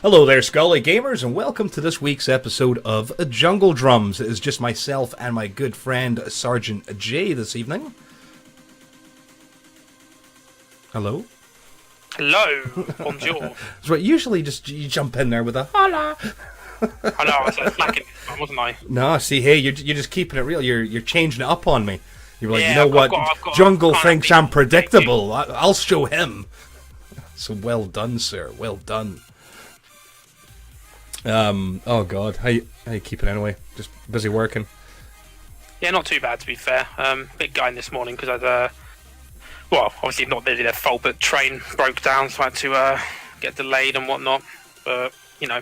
Hello there, Scully Gamers, and welcome to this week's episode of Jungle Drums. It is just myself and my good friend Sergeant J this evening. Hello? Hello, bonjour. So usually just you jump in there with a hola. I know, I was slacking, wasn't I? No, see, hey, you're just keeping it real. You're changing it up on me. You're like, Yeah, you know what? Jungle thinks I'm predictable. Thinking. I'll show him. So well done, sir. Well done. Oh God, how you keeping anyway? Just busy working. Yeah, not too bad to be fair. Bit gutting this morning because I'd, well, obviously not really their fault, but train broke down, so I had to get delayed and whatnot. But you know,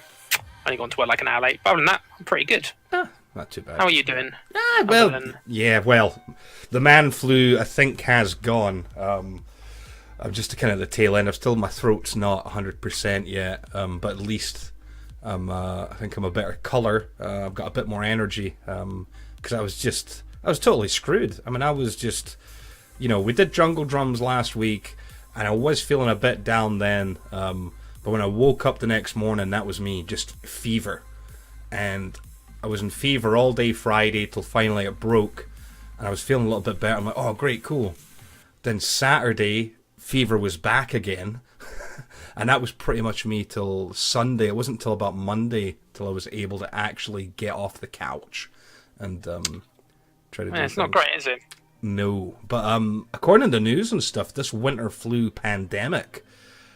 only gone to work like an hour late. But other than that, I'm pretty good. Not too bad. How are you doing? Well, the man flu I think has gone. I'm just kind of at the tail end. My throat's not 100% yet, but at least I think I'm a better colour. I've got a bit more energy because I was totally screwed. I mean, I was just, we did Jungle Drums last week, and I was feeling a bit down then. But when I woke up the next morning, that was me, just fever, and I was in fever all day Friday till finally it broke, and I was feeling a little bit better. I'm like, oh, great, cool. Then Saturday, fever was back again. And that was pretty much me till Sunday. It wasn't until about Monday till I was able to actually get off the couch and try to do It's things. not great, is it? No. But according to the news and stuff, this winter flu pandemic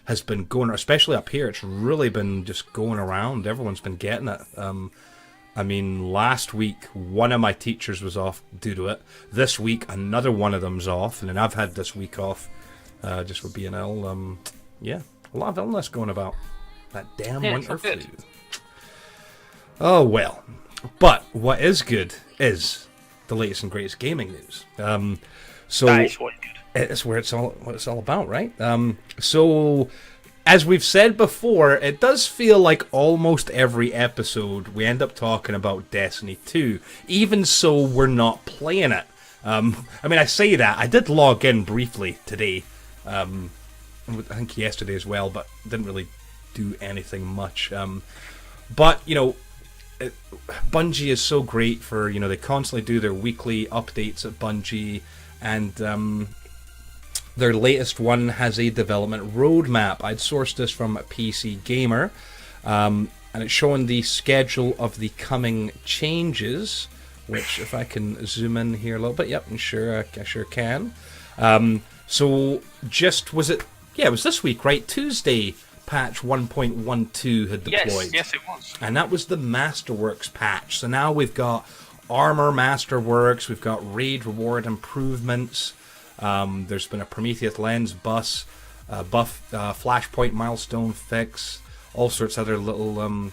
has been going, especially up here, it's really been just going around. Everyone's been getting it. I mean, last week, one of my teachers was off due to it. This week, another one of them's off. And then I've had this week off just for being ill. Yeah. A lot of illness going about. That damn winter flu. Oh, well. But what is good is the latest and greatest gaming news. So That is what good. it's what it's all about, right? So, as we've said before, it does feel like almost every episode we end up talking about Destiny 2. Even so, we're not playing it. I mean, I say that. I did log in briefly today. I think yesterday as well, but didn't really do anything much. But, Bungie is so great for, they constantly do their weekly updates at Bungie, and their latest one has a development roadmap. I'd sourced this from PC Gamer, and it's showing the schedule of the coming changes, which if I can zoom in here a little bit, yep, I sure can. So just, it was this week, right? Tuesday, patch 1.12 had deployed. Yes, it was. And that was the Masterworks patch. So now we've got Armor Masterworks, we've got Raid Reward improvements, there's been a Prometheus Lens buff, Flashpoint milestone fix, all sorts of other little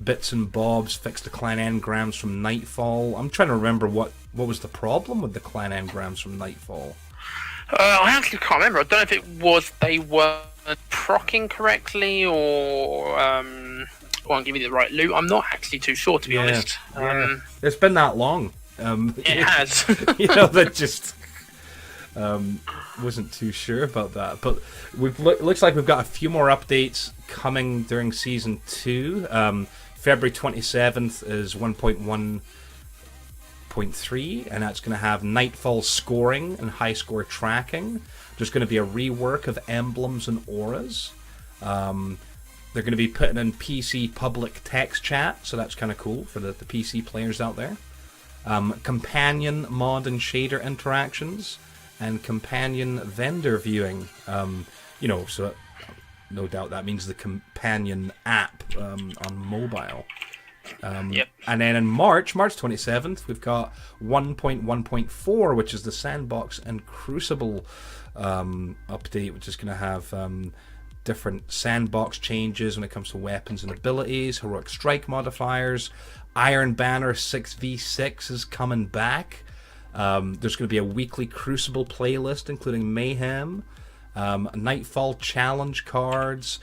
bits and bobs, fixed the clan engrams from Nightfall. I'm trying to remember what was the problem with the clan engrams from Nightfall. I actually can't remember. I don't know if it was they were procking correctly or weren't giving you the right loot. I'm not actually too sure, to be honest. It's been that long. It has. That just wasn't too sure about that. But looks like we've got a few more updates coming during Season 2. February 27th is 1.1.3, and that's going to have Nightfall scoring and high score tracking. There's going to be a rework of emblems and auras. They're going to be putting in PC public text chat, so that's kind of cool for the PC players out there. Companion mod and shader interactions, and companion vendor viewing. So no doubt that means the companion app on mobile. Yep. And then in March 27th, we've got 1.1.4, which is the Sandbox and Crucible update, which is going to have different sandbox changes when it comes to weapons and abilities, heroic strike modifiers. Iron Banner 6v6 is coming back. There's going to be a weekly Crucible playlist, including Mayhem. Nightfall challenge cards,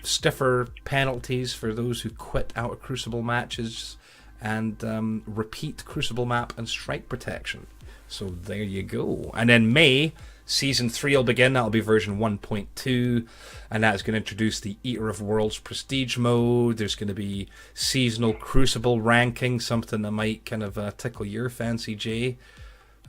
stiffer penalties for those who quit out of Crucible matches, and repeat Crucible map and strike protection. So there you go. And then May, Season 3 will begin. That'll be version 1.2. And that's going to introduce the Eater of Worlds Prestige mode. There's going to be seasonal Crucible ranking, something that might kind of tickle your fancy, Jay.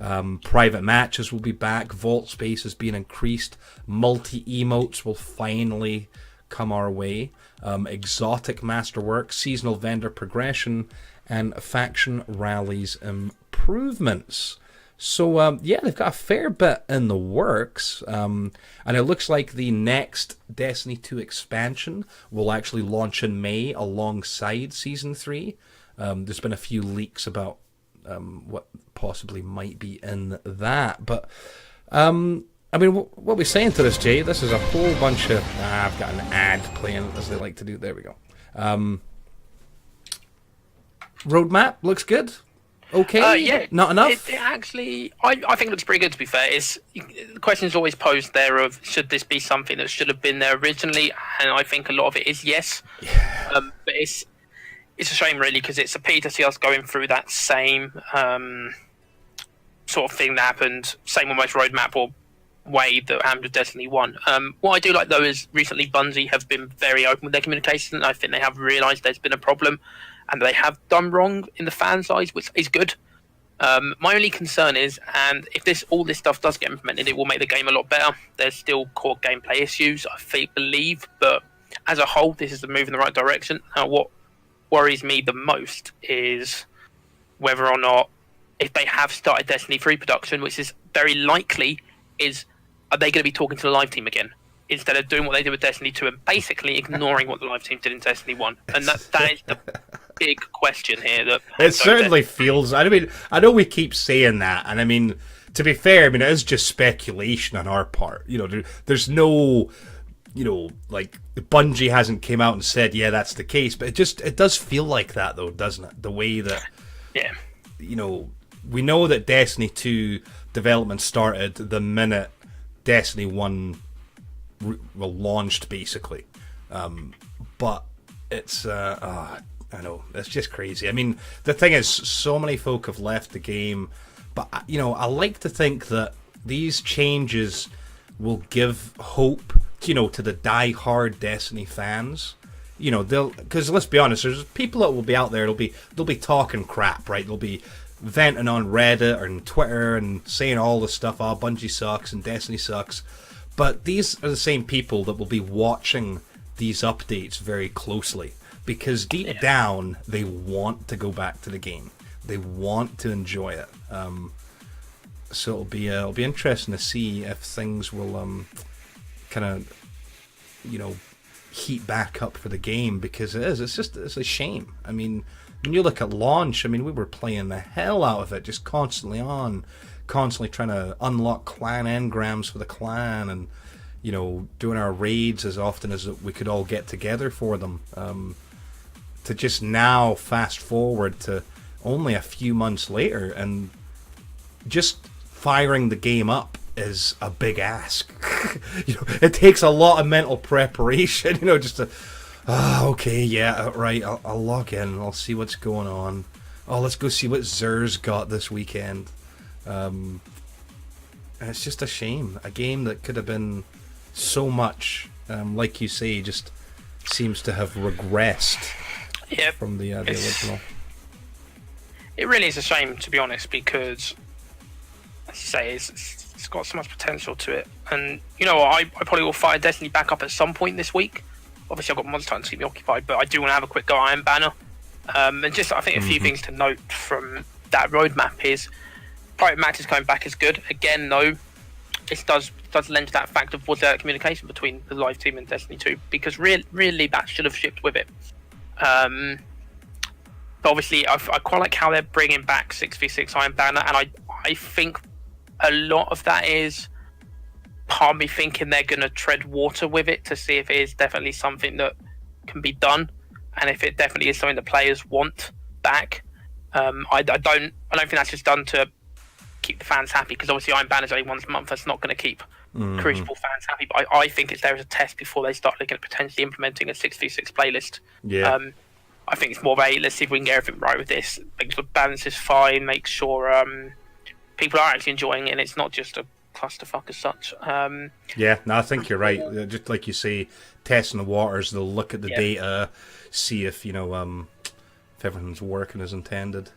Private matches will be back. Vault space is being increased. Multi-emotes will finally come our way. Exotic masterwork, seasonal vendor progression, and faction rallies improvements. So, they've got a fair bit in the works. And it looks like the next Destiny 2 expansion will actually launch in May alongside Season 3. There's been a few leaks about what possibly might be in that. But, what we're saying to this, Jay, this is a whole bunch of... I've got an ad playing, as they like to do. There we go. Roadmap looks good. Okay, not enough? It actually, I think it looks pretty good, to be fair. The question is always posed there of, should this be something that should have been there originally? And I think a lot of it is yes. Yeah. But it's a shame, really, because it's a pity to see us going through that same sort of thing that happened, same almost roadmap or way that happened with Destiny 1. What I do like, though, is recently Bungie have been very open with their communication. I think they have realised there's been a problem, and they have done wrong in the fans' eyes, which is good. My only concern is, and if all this stuff does get implemented, it will make the game a lot better. There's still core gameplay issues, I believe, but as a whole, this is a move in the right direction. What worries me the most is whether or not, if they have started Destiny 3 production, which is very likely, are they going to be talking to the live team again? Instead of doing what they did with Destiny 2 and basically ignoring what the live team did in Destiny 1. And that is the big question here. That it certainly feels... I mean, I know we keep saying that, and I mean, to be fair, it is just speculation on our part. There's no... like, Bungie hasn't came out and said, yeah, that's the case, but it does feel like that, though, doesn't it? The way that... Yeah. We know that Destiny 2 development started the minute Destiny 1... launched, basically, but it's I know, it's just crazy. I mean, the thing is, so many folk have left the game, but I like to think that these changes will give hope, to the die-hard Destiny fans. Because let's be honest, there's people that will be out there. They'll be talking crap, right? They'll be venting on Reddit and Twitter and saying all the stuff. Oh, Bungie sucks and Destiny sucks. But these are the same people that will be watching these updates very closely, because deep down they want to go back to the game. They want to enjoy it. So it'll be interesting to see if things will kind of heat back up for the game, because it's a shame. I mean, when you look at launch, we were playing the hell out of it, just constantly trying to unlock clan engrams for the clan, and doing our raids as often as we could all get together for them. To just now fast forward to only a few months later, and just firing the game up is a big ask. It takes a lot of mental preparation, just to okay, yeah, right, I'll log in, I'll see what's going on. Oh, let's go see what Zer's got this weekend. And it's just a shame. A game that could have been so much, like you say, just seems to have regressed from the original. It really is a shame, to be honest, because, as you say, it's got so much potential to it. And I probably will fire Destiny back up at some point this week. Obviously, I've got Monster Hunter to keep me occupied, but I do want to have a quick go at Iron Banner. And just, I think, a few things to note from that roadmap is, private matches coming back is good. Again, though, it does lend to that fact of, was there communication between the live team and Destiny 2? Because really that should have shipped with it. But obviously, I quite like how they're bringing back 6v6 Iron Banner, and I think a lot of that is part of me thinking they're going to tread water with it to see if it is definitely something that can be done, and if it definitely is something that players want back. I don't think that's just done to keep the fans happy, because obviously Iron Banner's only once a month. That's not going to keep Crucible fans happy. But I think it's there as a test before they start looking at potentially implementing a 6v6 playlist. Yeah. I think it's more of a, let's see if we can get everything right with this. Make sure the balance is fine. Make sure people are actually enjoying it, and it's not just a clusterfuck as such. Yeah, no, I think you're right. Just like you say, testing the waters, they'll look at the data, see if if everything's working as intended.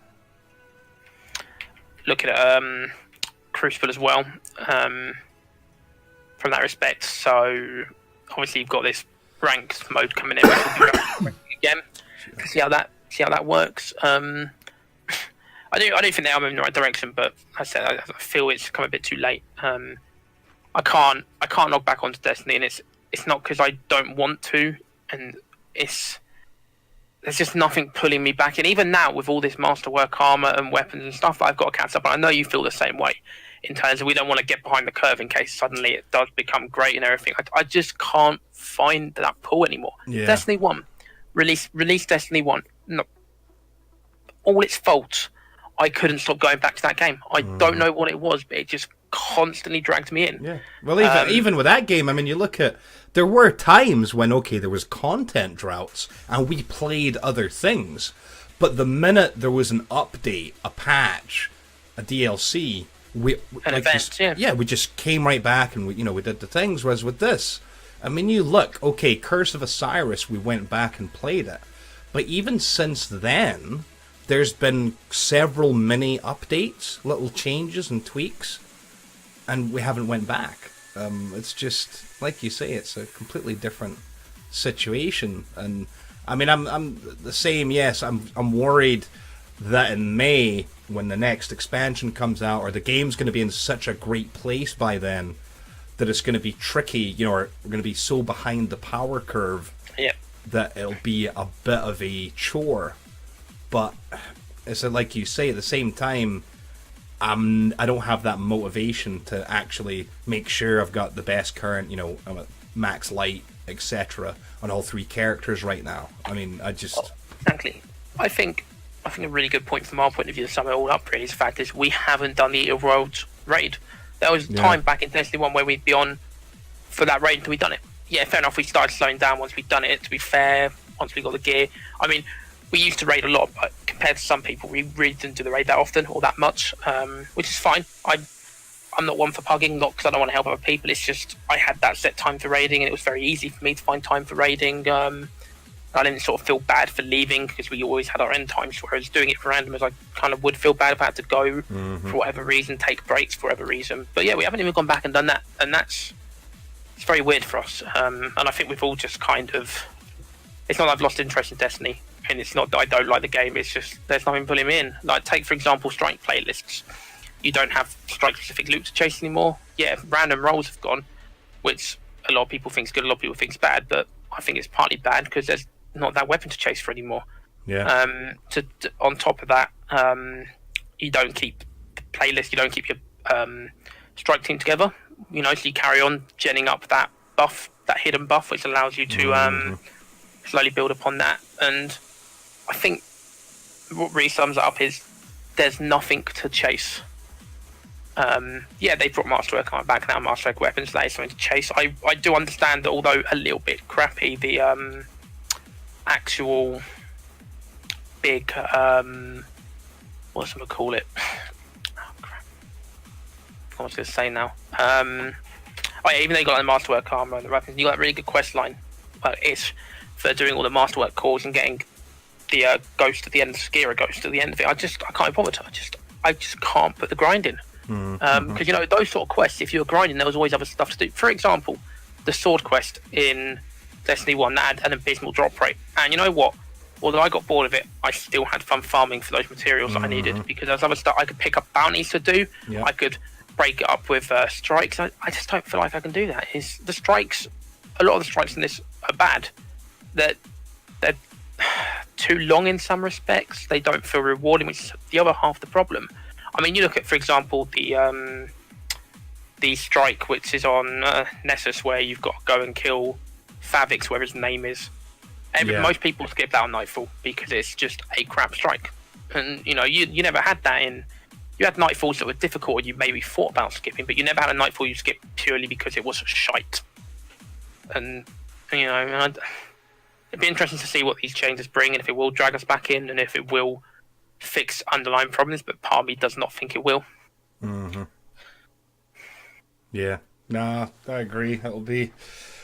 Look at Crucible as well, from that respect. So obviously you've got this ranked mode coming in, which will be ranked again. See how that works. I do think they are moving in the right direction, but I feel it's come a bit too late. I can't log back onto Destiny, and it's not because I don't want to, and there's just nothing pulling me back in. Even now, with all this masterwork armor and weapons and stuff that I've got to catch up on, I know you feel the same way. In terms of we don't want to get behind the curve in case suddenly it does become great and everything. I just can't find that pull anymore. Yeah. Destiny 1, release Destiny 1. No, all its faults. I couldn't stop going back to that game. I don't know what it was, but it just constantly dragged me in. Yeah. Well, even with that game, I mean, you look at, there were times when, there was content droughts, and we played other things. But the minute there was an update, a patch, a DLC, we just came right back and we did the things. Whereas with this, I mean, you look, Curse of Osiris, we went back and played it. But even since then, there's been several mini updates, little changes and tweaks, and we haven't went back. It's just, like you say, it's a completely different situation. And I mean, I'm the same. Yes, I'm worried that in May, when the next expansion comes out, or the game's going to be in such a great place by then, that it's going to be tricky. Or we're going to be so behind the power curve that it'll be a bit of a chore. But it's like you say, at the same time, I don't have that motivation to actually make sure I've got the best current, I'm at max light, etc. on all 3 characters right now. I mean, exactly. I think a really good point from our point of view to sum it all up really is the fact is we haven't done the Eater of Worlds raid. There was time back in Destiny 1 where we'd be on for that raid until we'd done it. Yeah, fair enough, we started slowing down once we'd done it, to be fair, once we got the gear. I mean, we used to raid a lot, but compared to some people, we really didn't do the raid that often or that much, which is fine. I'm not one for pugging, not because I don't want to help other people. It's just I had that set time for raiding, and it was very easy for me to find time for raiding. I didn't sort of feel bad for leaving because we always had our end times. Whereas doing it for randomers, I kind of would feel bad if I had to go for whatever reason, take breaks for whatever reason. But yeah, we haven't even gone back and done that, and it's very weird for us. And I think we've all just kind of. It's not that I've lost interest in Destiny. And it's not that I don't like the game, it's just there's nothing pulling me in. Like, take, for example, strike playlists. You don't have strike-specific loot to chase anymore. Yeah, random rolls have gone, which a lot of people think is good, a lot of people think is bad, but I think it's partly bad because there's not that weapon to chase for anymore. Yeah. On top of that, you don't keep the playlist, you don't keep your strike team together. So you carry on genning up that buff, that hidden buff, which allows you to slowly build upon that. And I think what really sums it up is there's nothing to chase. They brought Masterwork on back now, Masterwork weapons, that is something to chase. I do understand that, although a little bit crappy, the actual big what's I'm gonna call it? Oh crap! I was gonna say now. Even though you got the Masterwork armor and the weapons, you got that really good quest line. It's for doing all the Masterwork cores and getting the ghost at the end, Skira ghost at the end of it. I can't be bothered. I just can't put the grind in. Because those sort of quests, if you were grinding, there was always other stuff to do. For example, the sword quest in Destiny 1 that had an abysmal drop rate, and you know what? Although I got bored of it, I still had fun farming for those materials that I needed, because there's other stuff I could pick up bounties to do. I could break it up with strikes. I just don't feel like I can do that. The strikes, a lot of the strikes in this are bad. They're too long in some respects. They don't feel rewarding, which is the other half of the problem. I mean, you look at, for example, the strike which is on Nessus, where you've got to go and kill Favix, whatever his name is. Most people skip that on Nightfall because it's just a crap strike. And you never had that in. You had Nightfalls that were difficult, and you maybe thought about skipping, but you never had a Nightfall you skipped purely because it was shite. And it'd be interesting to see what these changes bring, and if it will drag us back in, and if it will fix underlying problems. But part of me does not think it will. Mm-hmm. Yeah. Nah, I agree. It'll be.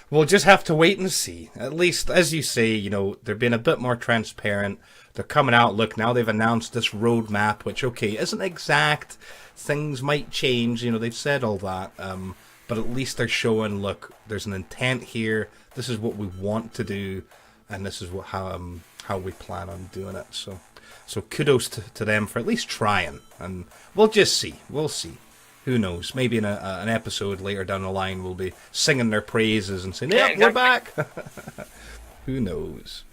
We'll just have to wait and see. At least, as you say, they're being a bit more transparent. They're coming out. Look, now they've announced this roadmap, which, okay, isn't exact. Things might change. They've said all that. But at least they're showing, look, there's an intent here. This is what we want to do, and this is how we plan on doing it. So kudos to them for at least trying. And we'll just see. We'll see. Who knows? Maybe in an episode later down the line, we'll be singing their praises and saying, "Yeah, we're back." Who knows?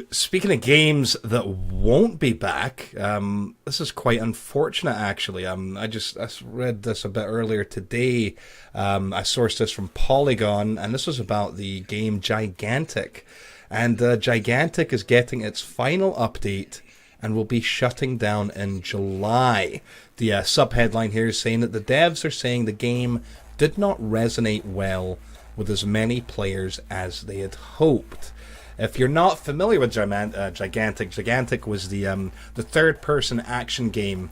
Speaking of games that won't be back, this is quite unfortunate, actually. I read this a bit earlier today. I sourced this from Polygon, and this was about the game Gigantic. And Gigantic is getting its final update and will be shutting down in July. The sub-headline here is saying that the devs are saying the game did not resonate well with as many players as they had hoped. If you're not familiar with Gigantic was the third-person action game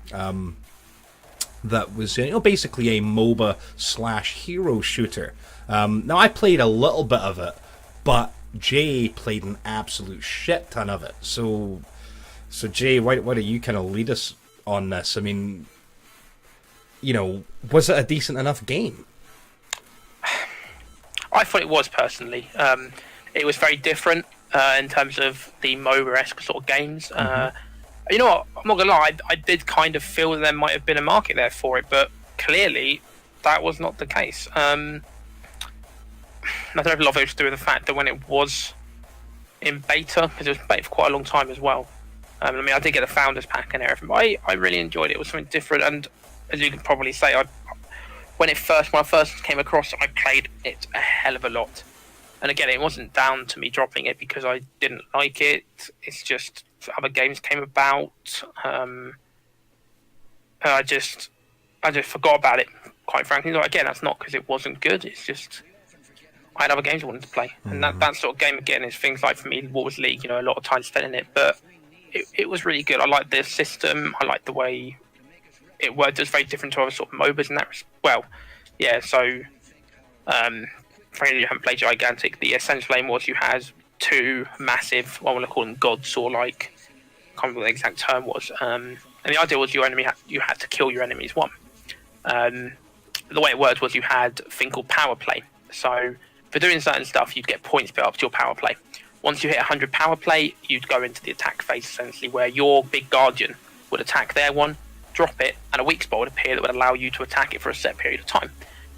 that was basically a MOBA/hero shooter. Now, I played a little bit of it, but Jay played an absolute shit ton of it. So Jay, why don't you kind of lead us on this? I mean, was it a decent enough game? I thought it was, personally. It was very different in terms of the MOBA-esque sort of games. You know what? I'm not going to lie, I did kind of feel that there might have been a market there for it, but clearly that was not the case. I don't know if a lot of it was to do with the fact that when it was in beta, because it was beta for quite a long time as well. I did get a Founders Pack and everything, but I really enjoyed it. It was something different, and as you can probably say, when I first came across it, I played it a hell of a lot. And again, it wasn't down to me dropping it because I didn't like it. It's just other games came about. I just forgot about it, quite frankly. Again, that's not because it wasn't good. It's just I had other games I wanted to play. And that sort of game, again, is things like, for me, Wars League, a lot of time spent in it. But it was really good. I liked the system. I liked the way it worked. It was very different to other sort of MOBAs in that. Well, yeah, so for any of you who haven't played Gigantic, the essential aim was you had two massive, I want to call them gods, or I can't remember what the exact term was. And the idea was you had to kill your enemies one. The way it worked was you had a thing called power play. So for doing certain stuff, you'd get points built up to your power play. Once you hit 100 power play, you'd go into the attack phase, essentially, where your big guardian would attack their one, drop it, and a weak spot would appear that would allow you to attack it for a set period of time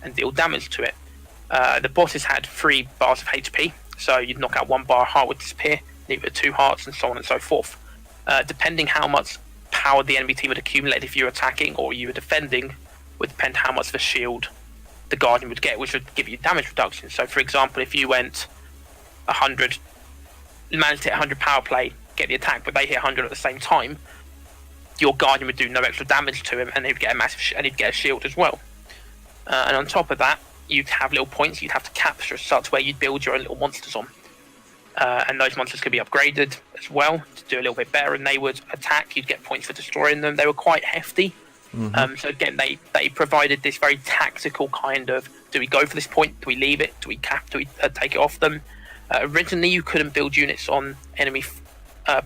and deal damage to it. The bosses had 3 bars of HP, so you'd knock out 1 bar, a heart would disappear, leave it at 2 hearts, and so on and so forth. Depending how much power the enemy team would accumulate if you were attacking or you were defending, would depend how much of a shield the guardian would get, which would give you damage reduction. So, for example, if you went 100, managed to hit 100 power play, get the attack, but they hit 100 at the same time, your guardian would do no extra damage to him, and he'd get he'd get a shield as well. And on top of that, you'd have little points you'd have to capture, such where you'd build your own little monsters on. And those monsters could be upgraded as well to do a little bit better, and they would attack. You'd get points for destroying them. They were quite hefty. So again, they provided this very tactical kind of, do we go for this point? Do we leave it? Do we take it off them? Originally, you couldn't build units on enemy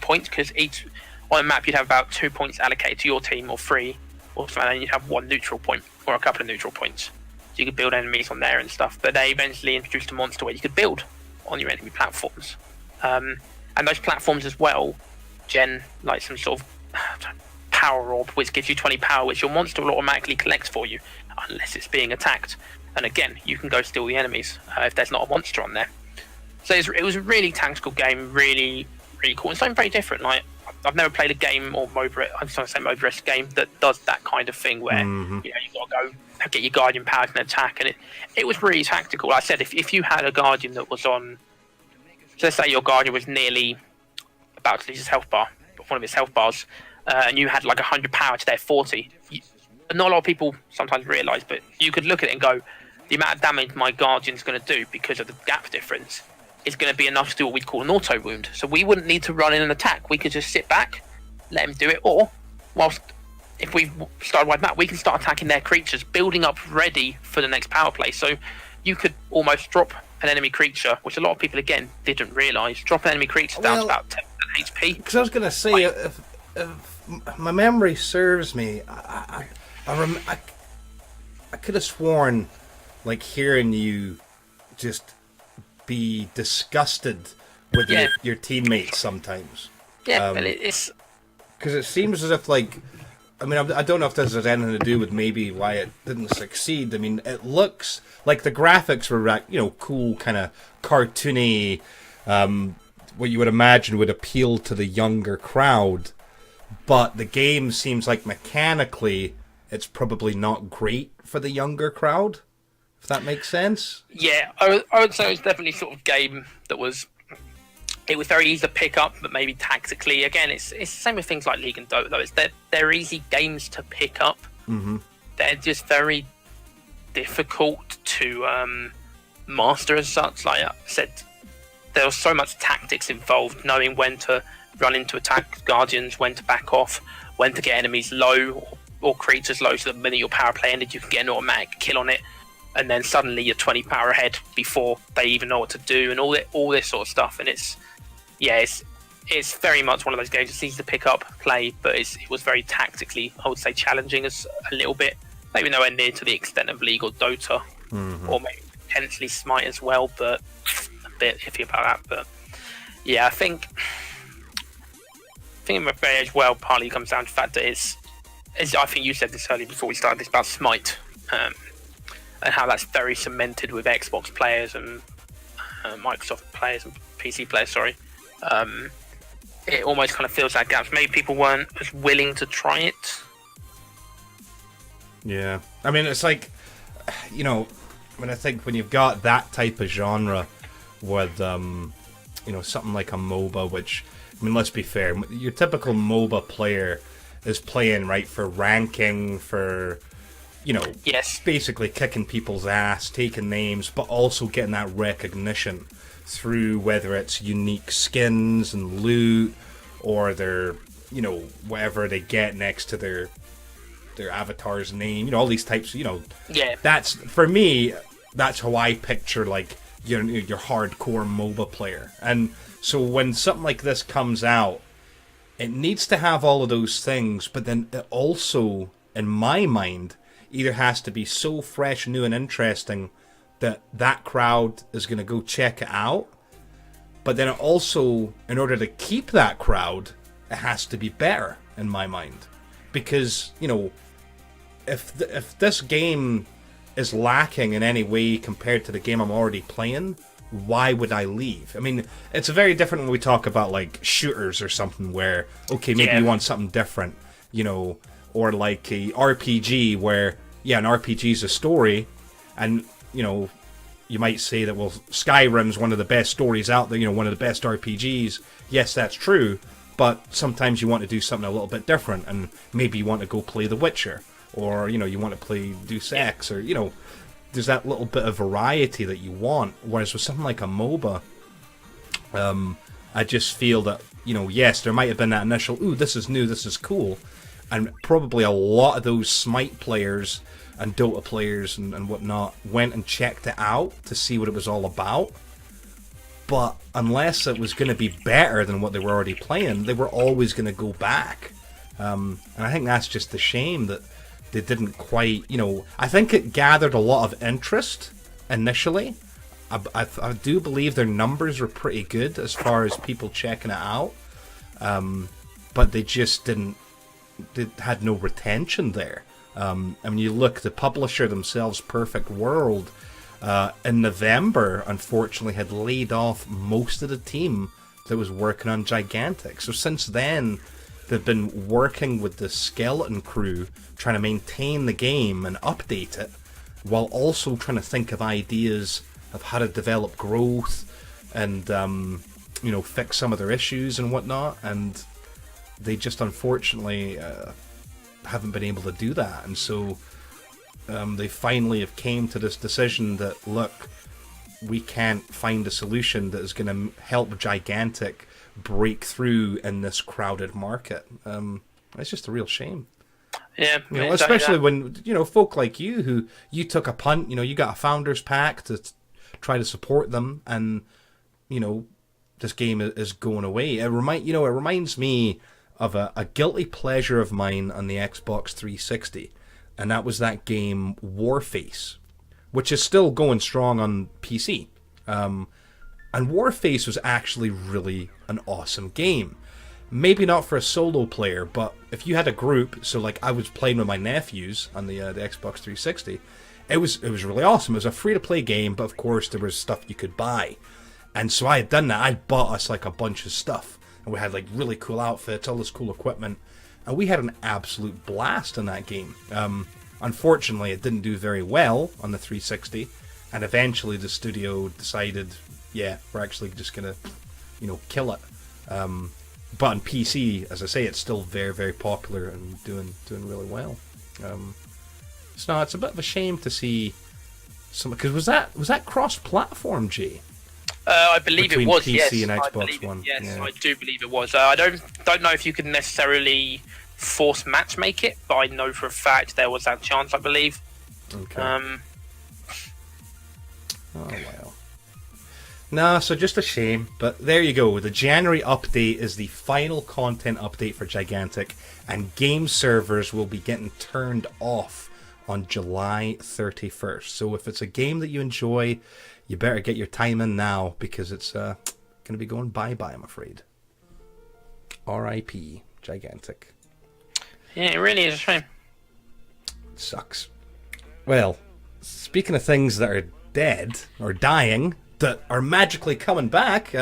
points, because each on a map you'd have about 2 points allocated to your team, or 3, or something, and you'd have 1 neutral point or a couple of neutral points. So you could build enemies on there and stuff. But they eventually introduced a monster where you could build on your enemy platforms, and those platforms as well like some sort of power orb, which gives you 20 power, which your monster will automatically collect for you unless it's being attacked. And again, you can go steal the enemies if there's not a monster on there. So it was a really tactical game, really, really cool, and something very different. Like, I've never played a game or MOBA, I'm trying to say MOBA game that does that kind of thing where you've got to go get your guardian powers and attack, and it was really tactical. Like I said, if you had a guardian that was on, so let's say your guardian was nearly about to lose his health bar, one of his health bars, and you had like 100 power to their 40. Not a lot of people sometimes realise, but you could look at it and go, the amount of damage my guardian's going to do because of the gap difference is going to be enough to do what we'd call an auto wound. So we wouldn't need to run in and attack. We could just sit back, let him do it, or whilst if we start wide map, we can start attacking their creatures, building up ready for the next power play. So you could almost drop an enemy creature, which a lot of people again didn't realise. Drop an enemy creature down to about 10% HP. Because I was going to say, if my memory serves me, I could have sworn, like, hearing you just be disgusted with your teammates sometimes. Yeah, but it's because it seems as if, like, I mean, I don't know if this has anything to do with maybe why it didn't succeed. I mean, it looks like the graphics were, cool, kind of cartoony, what you would imagine would appeal to the younger crowd. But the game seems like mechanically it's probably not great for the younger crowd, if that makes sense. Yeah, I would say it was definitely sort of game that was... It was very easy to pick up, but maybe tactically, again, it's the same with things like League and Dota, though. They're easy games to pick up. Mm-hmm. They're just very difficult to master as such. Like I said, there was so much tactics involved, knowing when to run into attack Guardians, when to back off, when to get enemies low or creatures low, so the minute your power play ended, you can get an automatic kill on it. And then suddenly you're 20 power ahead before they even know what to do, and all this sort of stuff. And it's very much one of those games. It's easy to pick up, play, but it was very tactically, I would say, challenging as a little bit. Maybe nowhere near to the extent of League or Dota, or maybe potentially Smite as well, but a bit iffy about that. But yeah, I think in my very well, partly comes down to the fact that it's I think you said this earlier before we started this about Smite, and how that's very cemented with Xbox players and Microsoft players and PC players. Sorry. It almost kind of fills that gap. Maybe people weren't as willing to try it. Yeah, I mean, it's like, I think when you've got that type of genre with, something like a MOBA, which, I mean, let's be fair, your typical MOBA player is playing, right, for ranking, for, yes, basically kicking people's ass, taking names, but also getting that recognition through whether it's unique skins and loot or their, whatever they get next to their avatar's name, all these types, Yeah. That's, for me, that's how I picture, like, your hardcore MOBA player. And so when something like this comes out, it needs to have all of those things, but then it also, in my mind, either has to be so fresh, new, and interesting that crowd is going to go check it out. But then it also, in order to keep that crowd, it has to be better, in my mind. Because, if this game is lacking in any way compared to the game I'm already playing, why would I leave? I mean, it's very different when we talk about, like, shooters or something where, okay, maybe you want something different, or like a RPG where, an RPG is a story, and, you might say that, well, Skyrim's one of the best stories out there, one of the best RPGs. Yes, that's true, but sometimes you want to do something a little bit different, and maybe you want to go play The Witcher, or, you want to play Deus Ex, or, there's that little bit of variety that you want. Whereas with something like a MOBA, I just feel that, yes, there might have been that initial, ooh, this is new, this is cool, and probably a lot of those Smite players and Dota players and whatnot went and checked it out to see what it was all about. But unless it was going to be better than what they were already playing, they were always going to go back. And I think that's just a shame that they didn't quite, I think it gathered a lot of interest initially. I do believe their numbers were pretty good as far as people checking it out. But they just they had no retention there. I mean, you look, the publisher themselves, Perfect World, in November, unfortunately, had laid off most of the team that was working on Gigantic. So since then, they've been working with the skeleton crew, trying to maintain the game and update it, while also trying to think of ideas of how to develop growth and, fix some of their issues and whatnot. And they just, unfortunately, haven't been able to do that. And so they finally have came to this decision that, look, we can't find a solution that is going to help Gigantic break through in this crowded market. It's just a real shame. Yeah, especially when folk like you who you took a punt. You got a founders pack to try to support them, and this game is going away. It reminds me of a guilty pleasure of mine on the Xbox 360, and that was that game Warface, which is still going strong on PC. And Warface was actually really an awesome game. Maybe not for a solo player, but if you had a group, so like I was playing with my nephews on the Xbox 360, it was really awesome. It was a free-to-play game, but of course there was stuff you could buy. And so I had done that. I bought us like a bunch of stuff. And we had like really cool outfits, all this cool equipment. And we had an absolute blast in that game. Unfortunately, it didn't do very well on the 360. And eventually the studio decided, yeah, we're actually just going to, kill it. But on PC, as I say, it's still very, very popular and doing really well. So it's a bit of a shame to see some, because was that cross-platform, Jay? I believe Between it was. PC yes, and Xbox One. Yes, yeah. I do believe it was. I don't know if you could necessarily force match make it, but I know for a fact there was that chance. I believe. Okay. Oh well. No, so just a shame. But there you go. The January update is the final content update for Gigantic, and game servers will be getting turned off on July 31st. So if it's a game that you enjoy, you better get your time in now, because it's going to be going bye-bye, I'm afraid. R.I.P. Gigantic. Yeah, it really is a shame. It sucks. Well, speaking of things that are dead, or dying, that are magically coming back,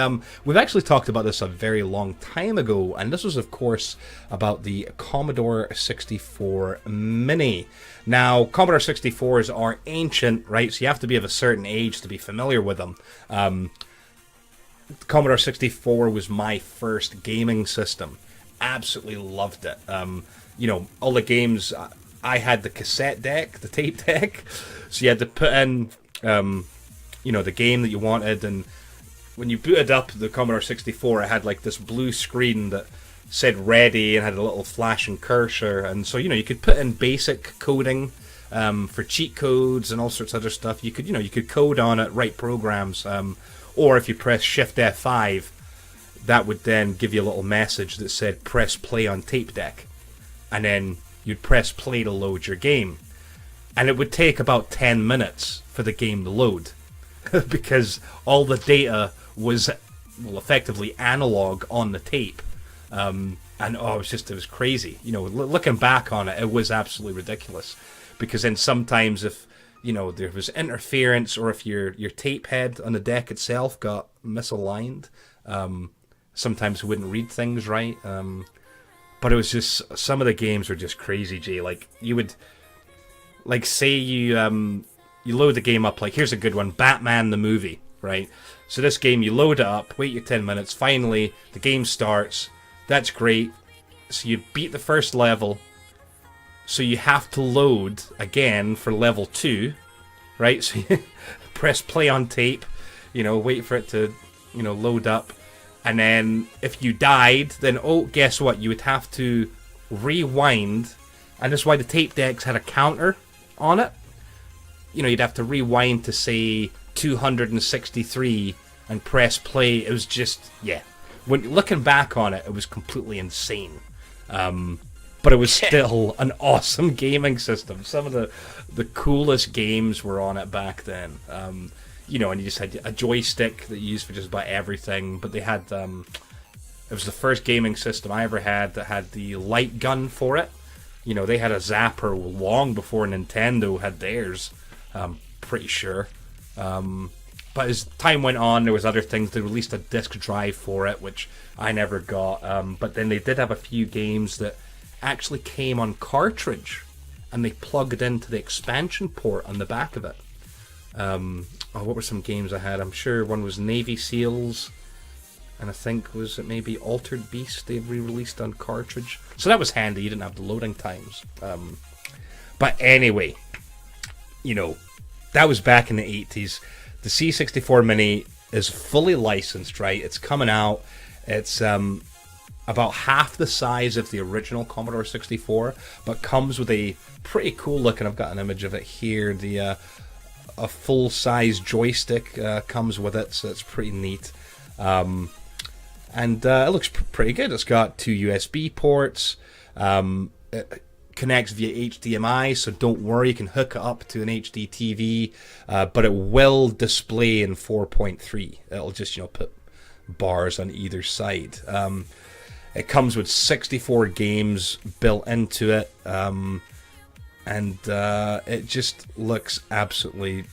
we've actually talked about this a very long time ago, and this was, of course, about the Commodore 64 Mini. Now, Commodore 64s are ancient, right? So you have to be of a certain age to be familiar with them. Commodore 64 was my first gaming system. Absolutely loved it. All the games, I had the cassette deck, the tape deck, so you had to put in the game that you wanted, and when you booted up the Commodore 64, it had like this blue screen that said ready and had a little flashing cursor, and so you could put in basic coding for cheat codes and all sorts of other stuff. You could code on it, write programs, or if you press Shift F5, that would then give you a little message that said press play on tape deck, and then you'd press play to load your game, and it would take about 10 minutes for the game to load. Because all the data was, effectively analog on the tape. And it was crazy. Looking back on it, it was absolutely ridiculous. Because then sometimes if, there was interference, or if your tape head on the deck itself got misaligned, sometimes it wouldn't read things right. But it was just, some of the games were just crazy, Jay. Like, you would, like, say you load the game up, like, here's a good one, Batman the movie, right? So this game, you load it up, wait your 10 minutes, finally, the game starts, that's great. So you beat the first level, so you have to load again for level 2, right? So you press play on tape, wait for it to, load up, and then if you died, then, guess what, you would have to rewind, and that's why the tape decks had a counter on it. You'd have to rewind to, say, 263 and press play. It was just, when looking back on it, it was completely insane. But it was still an awesome gaming system. Some of the coolest games were on it back then. And you just had a joystick that you used for just about everything. But they had, it was the first gaming system I ever had that had the light gun for it. They had a zapper long before Nintendo had theirs. I'm pretty sure. But as time went on, there was other things. They released a disc drive for it, which I never got. But then they did have a few games that actually came on cartridge, and they plugged into the expansion port on the back of it. What were some games I had? I'm sure one was Navy SEALs, and I think was it maybe Altered Beast they re-released on cartridge. So that was handy. You didn't have the loading times. But anyway, that was back in the 80s. The C64 Mini is fully licensed, right? It's coming out. It's about half the size of the original Commodore 64, but comes with a pretty cool looking. I've got an image of it here. A full size joystick comes with it, so it's pretty neat. And it looks pretty good. It's got 2 USB ports. It connects via HDMI, so don't worry, you can hook it up to an HD TV, but it will display in 4.3. It'll just put bars on either side. It comes with 64 games built into it, and it just looks absolutely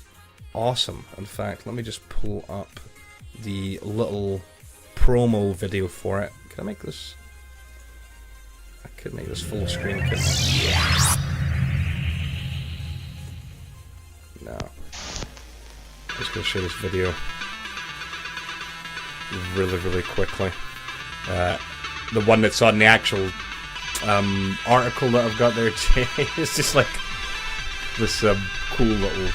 awesome. In fact, let me just pull up the little promo video for it. Can I make this? I could make this full screen, couldn't I? No. I'm just going to show this video really quickly. The one that's on the actual article that I've got there, it's just like this cool little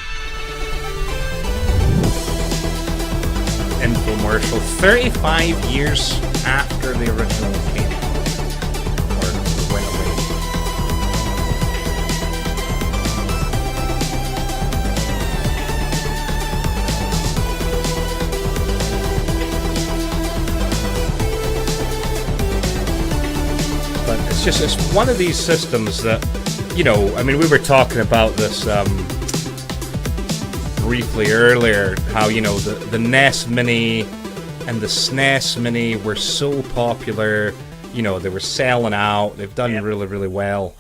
infomercial 35 years after the original came or went away. But it's one of these systems that, I mean, we were talking about this briefly earlier, how the NES Mini and the SNES Mini were so popular. They were selling out. They've done really well.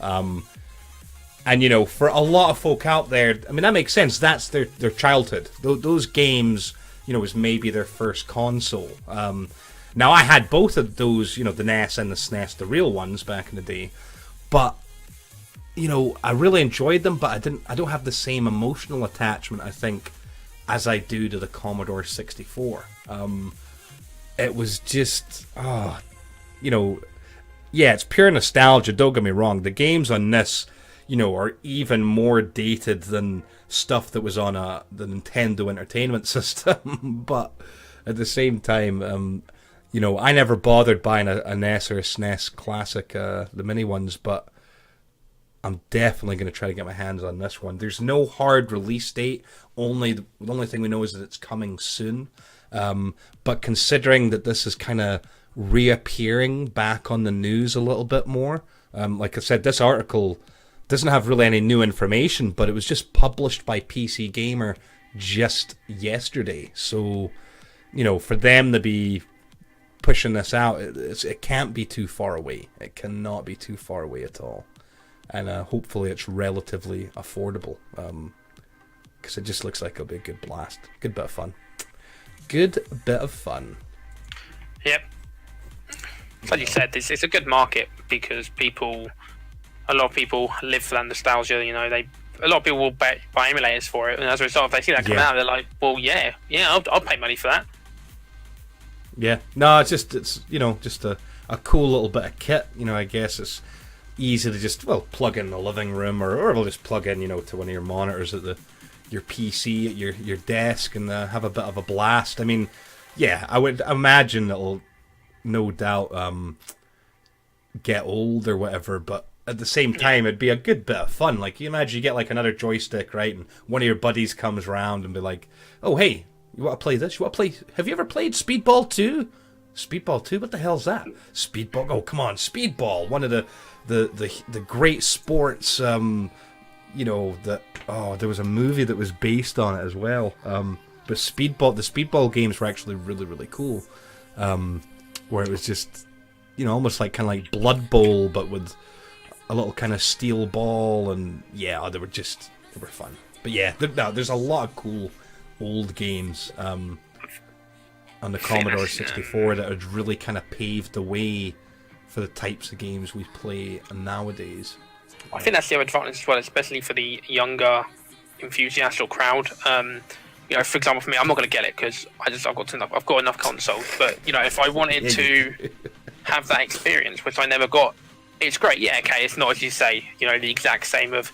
And for a lot of folk out there, I mean, that makes sense. That's their childhood. Those games, was maybe their first console. Now I had both of those, the NES and the SNES, the real ones back in the day, but I really enjoyed them, but I don't have the same emotional attachment, I think, as I do to the Commodore 64. It was just, it's pure nostalgia, don't get me wrong. The games on this, are even more dated than stuff that was on the Nintendo Entertainment System, but at the same time, I never bothered buying a NES or a SNES Classic, the mini ones, but I'm definitely going to try to get my hands on this one. There's no hard release date. The only thing we know is that it's coming soon. But considering that this is kind of reappearing back on the news a little bit more, like I said, this article doesn't have really any new information, but it was just published by PC Gamer just yesterday. So, for them to be pushing this out, it can't be too far away. It cannot be too far away at all. And hopefully it's relatively affordable, because it just looks like it'll be a good blast. Good bit of fun. Yep. Like you said, it's a good market because a lot of people live for that nostalgia. A lot of people will buy emulators for it, and as a result, if they see that come out, they're like, well, I'll pay money for that. Yeah. No, it's just a cool little bit of kit. I guess it's easy to just plug in the living room, or we'll just plug in to one of your monitors at your PC at your desk and have a bit of a blast. I mean, I would imagine it'll no doubt get old or whatever, but at the same time it'd be a good bit of fun. Like, you imagine you get like another joystick, right, and one of your buddies comes around and be like, oh hey, you want to play this? Have you ever played Speedball 2? Speedball 2? What the hell's that? Speedball? Oh, come on, Speedball. One of the great sports, there was a movie that was based on it as well. But the Speedball games were actually really cool. Where it was just, almost kind of like Blood Bowl, but with a little kind of steel ball, and they were fun. But there's a lot of cool old games on the Commodore 64 that had really kind of paved the way for the types of games we play nowadays. I think that's the other advantage as well, especially for the younger enthusiastic crowd. For example, for me, I'm not going to get it because I've got enough consoles. But if I wanted to have that experience, which I never got, it's great. Yeah, okay, it's not, as you say, the exact same of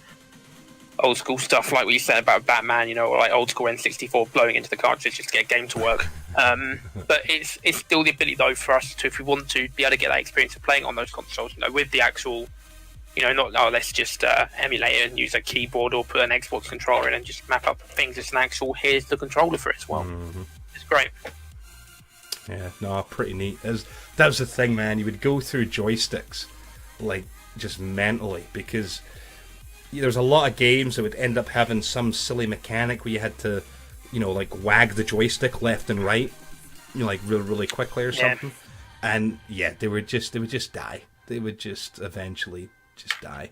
old school stuff like what you said about Batman, or like old school N64 blowing into the cartridge just to get a game to work. But it's still the ability though for us to, if we want to, be able to get that experience of playing on those consoles, with the actual, not let's just emulate it and use a keyboard or put an Xbox controller in and just map up things. It's an actual, here's the controller for it as well. It's great. Yeah, no, pretty neat. That was the thing, man. You would go through joysticks like just mentally, because there's a lot of games that would end up having some silly mechanic where you had to, like wag the joystick left and right, like really, really quickly or something. And yeah, they would just die. They would just eventually just die.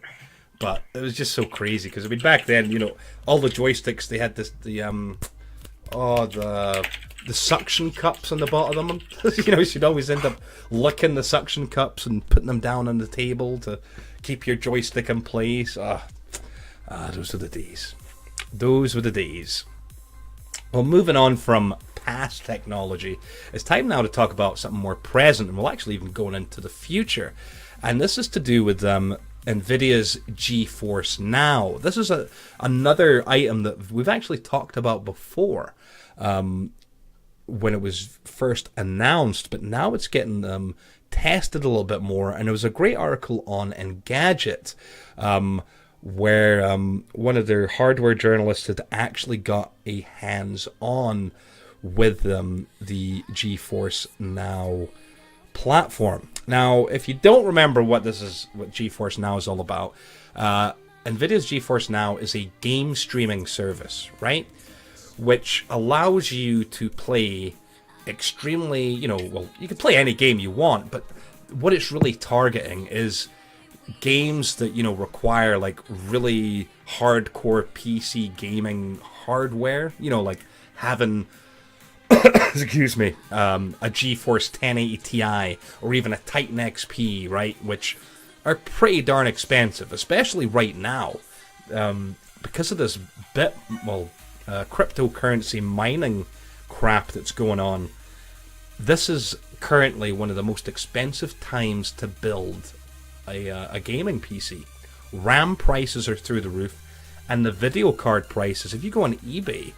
But it was just so crazy because back then, all the joysticks, they had the suction cups on the bottom of them. You'd always end up licking the suction cups and putting them down on the table to keep your joystick in place. Those were the days. Those were the days. Well, moving on from past technology, it's time now to talk about something more present, and we'll actually even go into the future. And this is to do with NVIDIA's GeForce Now. This is another item that we've actually talked about before when it was first announced, but now it's getting tested a little bit more. And there was a great article on Engadget where one of their hardware journalists had actually got a hands-on with the GeForce Now platform. Now, if you don't remember what GeForce Now is all about, NVIDIA's GeForce Now is a game streaming service, right? Which allows you to play extremely, you can play any game you want, but what it's really targeting is games that, require like really hardcore PC gaming hardware, like having excuse me, a GeForce 1080 Ti or even a Titan XP, right, which are pretty darn expensive, especially right now, because of this cryptocurrency mining crap that's going on. This is currently one of the most expensive times to build a gaming PC. RAM prices are through the roof, and the video card prices, if you go on eBay,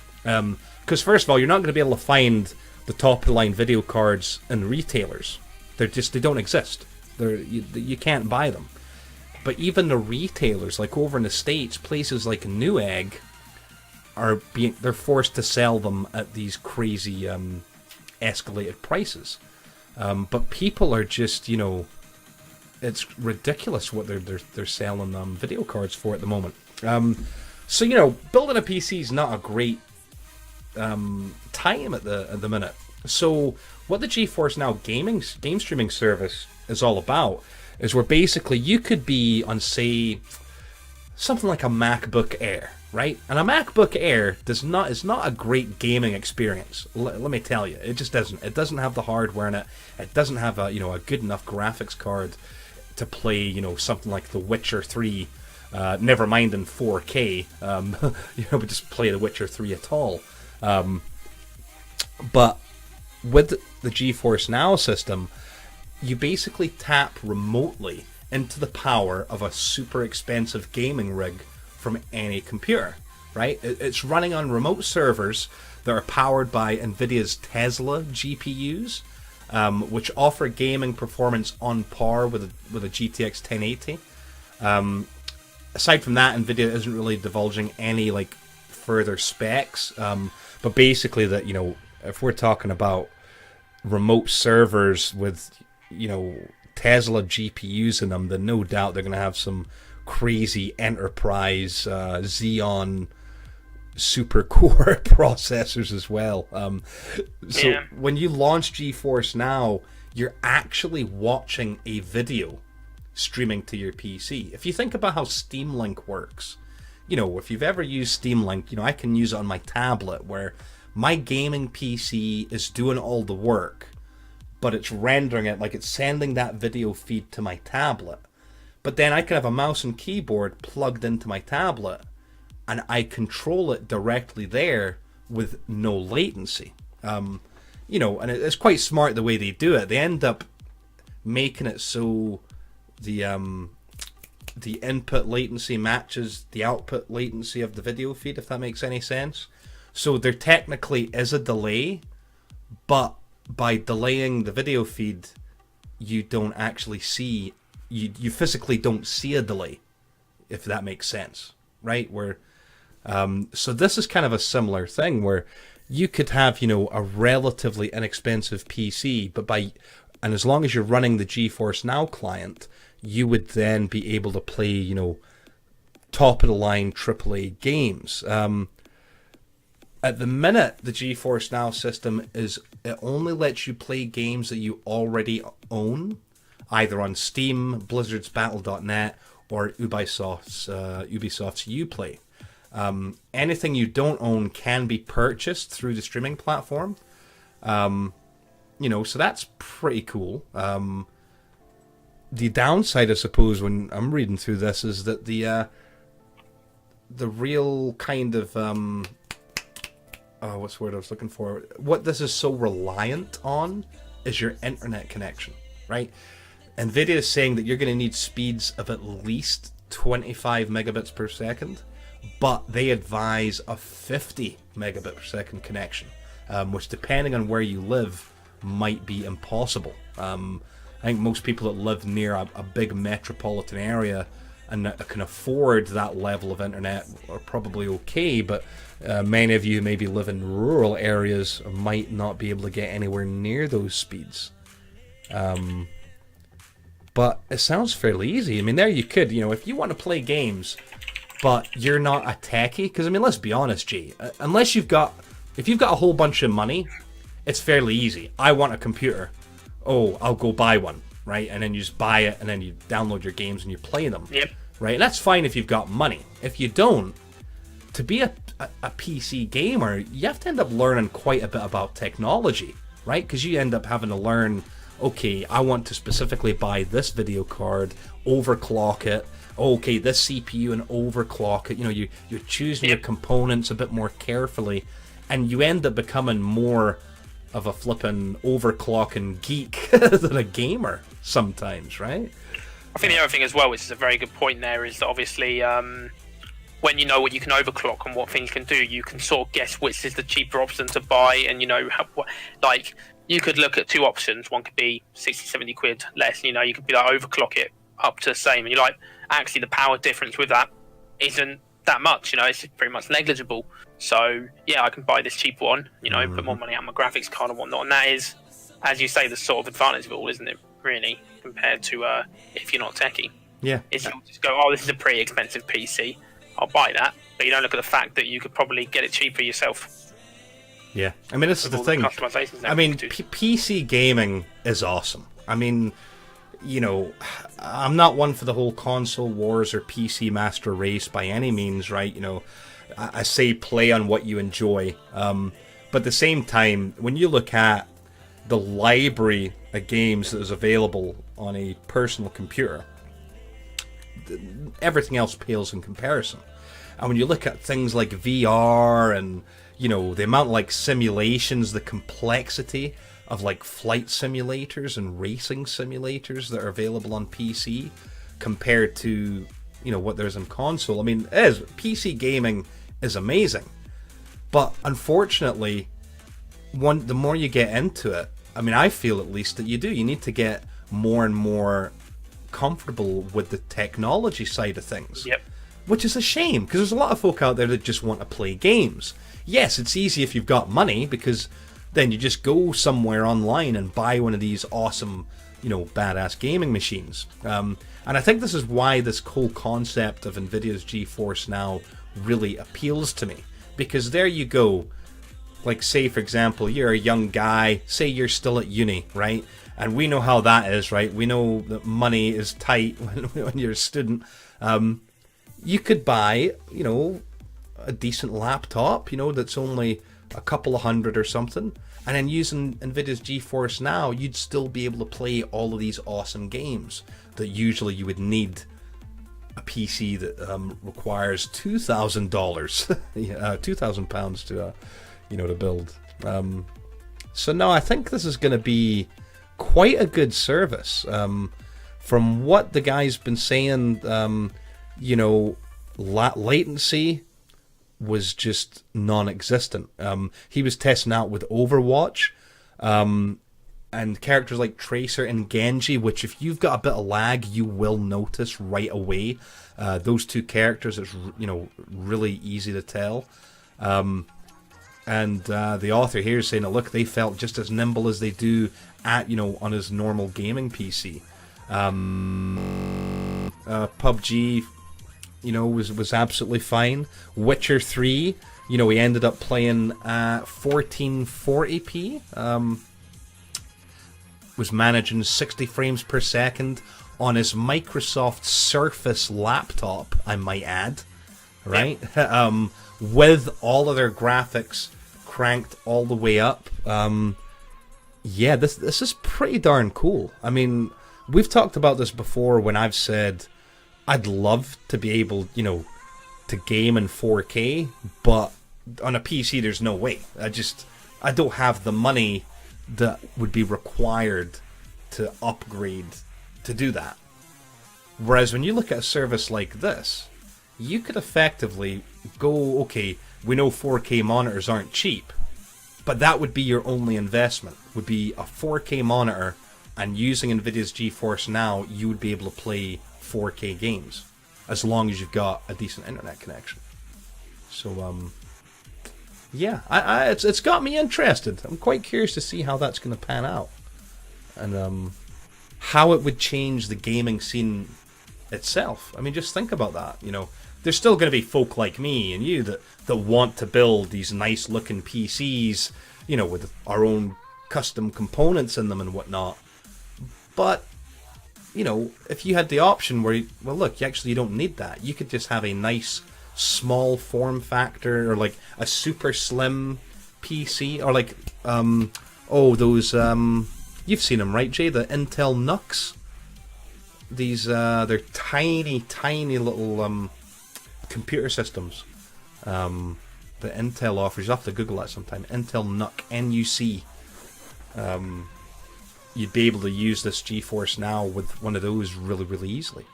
because first of all, you're not going to be able to find the top of the line video cards in retailers. They don't exist. You can't buy them. But even the retailers, like over in the States, places like Newegg they're forced to sell them at these crazy escalated prices. But people are just, it's ridiculous what they're selling video cards for at the moment. So building a PC is not a great time at the minute. So what the GeForce Now game streaming service is all about is where basically you could be on, say, something like a MacBook Air, right? And a MacBook Air is not a great gaming experience. Let me tell you, it just doesn't. It doesn't have the hardware in it. It doesn't have a good enough graphics card to play something like The Witcher 3. Never mind in 4K. But just play The Witcher 3 at all. But with the GeForce Now system, you basically tap remotely into the power of a super expensive gaming rig from any computer, right? It's running on remote servers that are powered by NVIDIA's Tesla GPUs, which offer gaming performance on par with a GTX 1080. Aside from that, NVIDIA isn't really divulging any further specs, but basically that if we're talking about remote servers with Tesla GPUs in them, then no doubt they're going to have some crazy enterprise Xeon super core processors as well. So when you launch GeForce Now, you're actually watching a video streaming to your PC. If you think about how Steam Link works, if you've ever used Steam Link, I can use it on my tablet where my gaming PC is doing all the work, but it's rendering it, it's sending that video feed to my tablet. But then I can have a mouse and keyboard plugged into my tablet, and I control it directly there with no latency. And it's quite smart the way they do it. They end up making it so the input latency matches the output latency of the video feed, if that makes any sense. So there technically is a delay, but by delaying the video feed, you don't actually see, you physically don't see a delay, if that makes sense, right? Where so this is kind of a similar thing where you could have, a relatively inexpensive PC, and as long as you're running the GeForce Now client, you would then be able to play, top of the line AAA games. At the minute, the GeForce Now system it only lets you play games that you already own, either on Steam, Blizzard's Battle.net, or Ubisoft's Uplay. Anything you don't own can be purchased through the streaming platform. So that's pretty cool. The downside, I suppose, when I'm reading through this, is that the real kind of what's the word I was looking for? What this is so reliant on is your internet connection, right? NVIDIA is saying that you're going to need speeds of at least 25 megabits per second, but they advise a 50 megabit per second connection, which, depending on where you live, might be impossible. I think most people that live near a big metropolitan area and that can afford that level of internet are probably okay, but many of you maybe live in rural areas might not be able to get anywhere near those speeds. But it sounds fairly easy. I mean, there you could, if you want to play games, but you're not a techie, because, let's be honest, Jay, if you've got a whole bunch of money, it's fairly easy. I want a computer. Oh, I'll go buy one, right? And then you just buy it, and then you download your games and you play them. Yep. Right? And that's fine if you've got money. If you don't, to be a PC gamer, you have to end up learning quite a bit about technology, right? Because you end up having to learn, okay, I want to specifically buy this video card, overclock it. Okay, this CPU and overclock it. You're choosing your components a bit more carefully, and you end up becoming more of a flippin' overclocking geek than a gamer sometimes, right? I think the other thing as well, which is a very good point there, is that obviously when you know what you can overclock and what things you can do, you can sort of guess which is the cheaper option to buy, and you could look at two options. One could be 60, 70 quid less, you could be like overclock it up to the same, and you're like, actually the power difference with that isn't that much, it's pretty much negligible. So yeah, I can buy this cheap one, put more money on my graphics card and whatnot, and that is, as you say, the sort of advantage of it all, isn't it, really, compared to if you're not techie. Yeah. Is you'll just go, oh, this is a pretty expensive PC, I'll buy that, but you don't look at the fact that you could probably get it cheaper yourself. Yeah, this is the thing. PC gaming is awesome. I'm not one for the whole console wars or PC master race by any means, right? I say play on what you enjoy. But at the same time, when you look at the library of games that is available on a personal computer, everything else pales in comparison. And when you look at things like VR and, the amount of simulations, the complexity of flight simulators and racing simulators that are available on PC compared to, what there's on console. PC gaming is amazing. But unfortunately, the more you get into it, I feel at least that you need to get more and more comfortable with the technology side of things. Yep. Which is a shame, because there's a lot of folk out there that just want to play games. Yes, it's easy if you've got money, because then you just go somewhere online and buy one of these awesome, badass gaming machines. And I think this is why this whole concept of NVIDIA's GeForce Now really appeals to me. Because there you go, say for example, you're a young guy, say you're still at uni, right? And we know how that is, right? We know that money is tight when you're a student. You could buy, a decent laptop, that's only a couple of hundred or something, and then using NVIDIA's GeForce Now, you'd still be able to play all of these awesome games that usually you would need a PC that requires $2,000, £2,000 to, to build. So no, I think this is going to be quite a good service. From what the guy's been saying, latency was just non-existent. He was testing out with Overwatch, And characters like Tracer and Genji, which if you've got a bit of lag, you will notice right away. Those two characters, it's really easy to tell. And the author here is saying, look, they felt just as nimble as they do at on his normal gaming PC. PUBG, was absolutely fine. Witcher 3, we ended up playing at 1440p. Was managing 60 frames per second on his Microsoft Surface laptop, I might add, right? Yeah. With all of their graphics cranked all the way up. This is pretty darn cool. I mean, we've talked about this before when I've said I'd love to be able, to game in 4K, but on a PC there's no way. I don't have the money that would be required to upgrade to do that. Whereas when you look at a service like this, you could effectively go, okay, we know 4K monitors aren't cheap, but that would be your only investment, would be a 4K monitor, and using NVIDIA's GeForce Now, you would be able to play 4K games, as long as you've got a decent internet connection. So, it's got me interested. I'm quite curious to see how that's going to pan out, and how it would change the gaming scene itself. I mean, just think about that. There's still going to be folk like me and you that want to build these nice looking PCs, with our own custom components in them and whatnot. But, if you had the option where, you don't need that. You could just have a nice small form factor, or like a super slim PC, or like, those, you've seen them, right, Jay? The Intel NUCs. These, they're tiny, tiny little, computer systems that Intel offers. You have to Google that sometime. Intel NUC, N-U-C. You'd be able to use this GeForce Now with one of those really, really easily.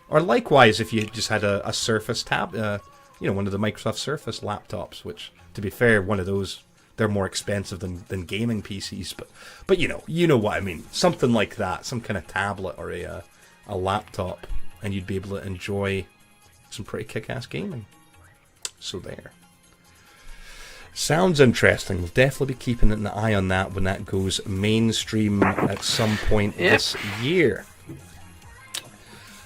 Or likewise, if you just had a Surface tab, one of the Microsoft Surface laptops, which, to be fair, one of those, they're more expensive than gaming PCs, but you know what I mean. Something like that, some kind of tablet or a laptop, and you'd be able to enjoy some pretty kick-ass gaming. So there. Sounds interesting. We'll definitely be keeping an eye on that when that goes mainstream at some point this year.